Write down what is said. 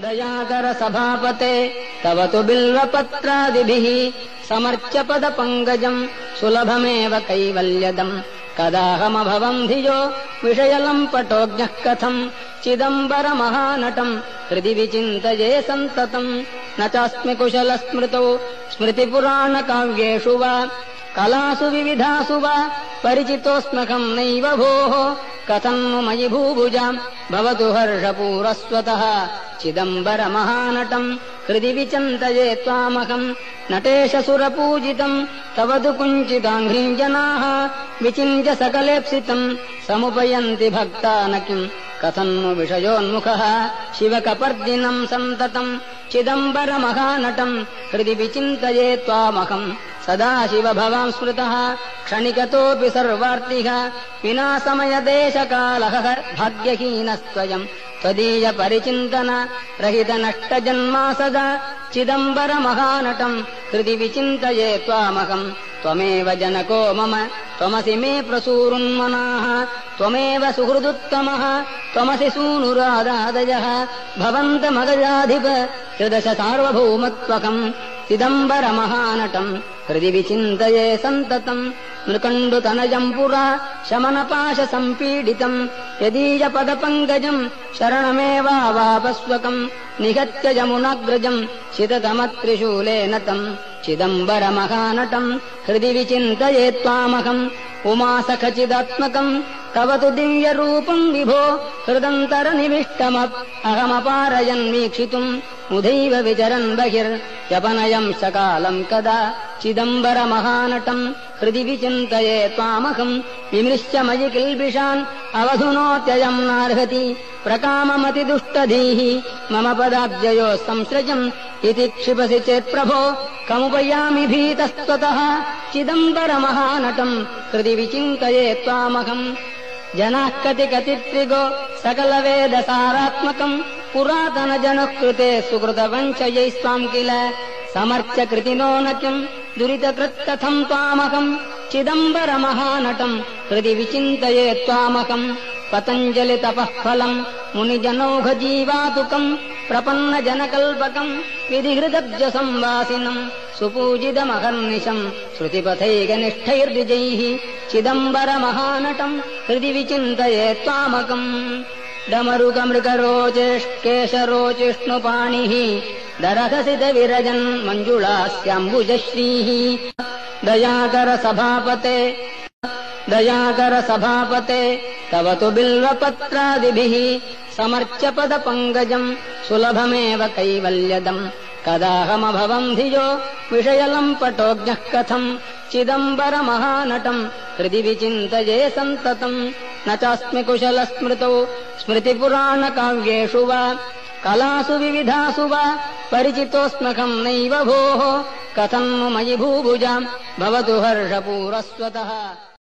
दयाकर सभापते तव तु बिल्वपत्रादिभिः समर्च्य पदपङ्कजम् सुलभमेव कैवल्यदम् कदाहमभवम् धियो विषयलम्पटोऽज्ञः कथम् चिदम्बरमहानटम् हृदि विचिन्तये सन्ततम् न चास्मि कुशलस्मृतौ स्मृतिपुराणकाव्येषु वा कलासु विविधासु वा परिचितोऽस्म्यहम् नैव भोः कथम् मयि भूभुजाम् भवतु हर्षपूरस्वतः चिदम्बरमहानटम् हृदि विचिन्तये त्वामहम् नटेश सुरपूजितम् तव तु कुञ्चिताङ्घ्रिम् जनाः विचिन्त्य सकलेप्सितम् समुपयन्ति भक्ता न किम् कथम् विषयोन्मुखः शिवकपर्दिनम् सन्ततम् चिदम्बरमहानटम् हृदि विचिन्तये त्वामहम् सदा शिव भवान् स्मृतः क्षणिकतोऽपि सर्वार्तिः विना समयदेशकालः भाग्यहीनस्त्वयम् त्वदीय परिचिन्तन रहित नष्टजन्मा सदा चिदम्बरमहानटम् हृदि विचिन्तये त्वामहम् त्वमेव जनको मम त्वमसि मे प्रसूरुन्मनाः त्वमेव सुहृदुत्तमः त्वमसि सूनुरादादयः भवन्तमगजाधिप त्रिदश सार्वभौमत्वकम् चिदम्बरमहानटम् हृदि विचिन्तये सन्ततम् नृकण्डुतनयम् पुरा शमनपाशसम्पीडितम् यदीयपदपङ्कजम् शरणमेवावापस्वकम् निहत्य यमुनाग्रजम् शिततमत्रिशूलेन तम् चिदम्बरमहानटम् हृदि विचिन्तये त्वामहम् उमासखचिदात्मकम् तव तु दिव्यरूपम् विभो हृदन्तरनिविष्टमहमपारयन्वीक्षितुम् मुदैव विचरन् बहिर्यपनयम् सकालम् कदा चिदम्बरमहानटम् हृदि विचिन्तये त्वामहम् विमृश्य मयि किल्बिषान् अवधुनोत्ययम् नार्हति प्रकाममतिदुष्टधीः मम पदाब्जयोः संसृजम् इति क्षिपसि चेत्प्रभो कमुपयामि भीतस्त्वतः चिदम्बरमहानटम् हृदि विचिन्तये त्वामहम् जनाः कतिकतित्रिगो सकलवेदसारात्मकम् पुरातनजनकृते सुकृतवञ्चयैस्त्वाम् किल समर्च्य कृतिनो न किम् दुरितकृत्कथम् त्वामहम् चिदम्बरमहानटम् हृदि विचिन्तये त्वामहम् पतञ्जलितपः फलम् मुनिजनौघजीवातुकम् प्रपन्नजनकल्पकम् विधिहृदब्जसंवासिनम् सुपूजितमहर्निशम् श्रुतिपथैकनिष्ठैर्द्विजैः चिदम्बरमहानटम् हृदि विचिन्तये त्वामकम् डमरुकमृगरोचेष्केशरोचिष्णुपाणिः दरहसितविरजन् मञ्जुळास्याम्बुजश्रीः दयाकर सभापते तव तु बिल्वपत्रादिभिः समर्च्य पदपङ्कजम् सुलभमेव कैवल्यदम् कदाहमभवम् धियो विषयलम्पटोऽज्ञः कथम् चिदम्बरमहानटम् हृदि विचिन्तये सन्ततम् न चास्मि कुशलस्मृतौ स्मृतिपुराणकाव्येषु वा कलासु विविधासु वा परिचितोऽस्म्यहम् नैव भोः कथम् मयि भूभुजाम् भवतु हर्षपूरस्वतः।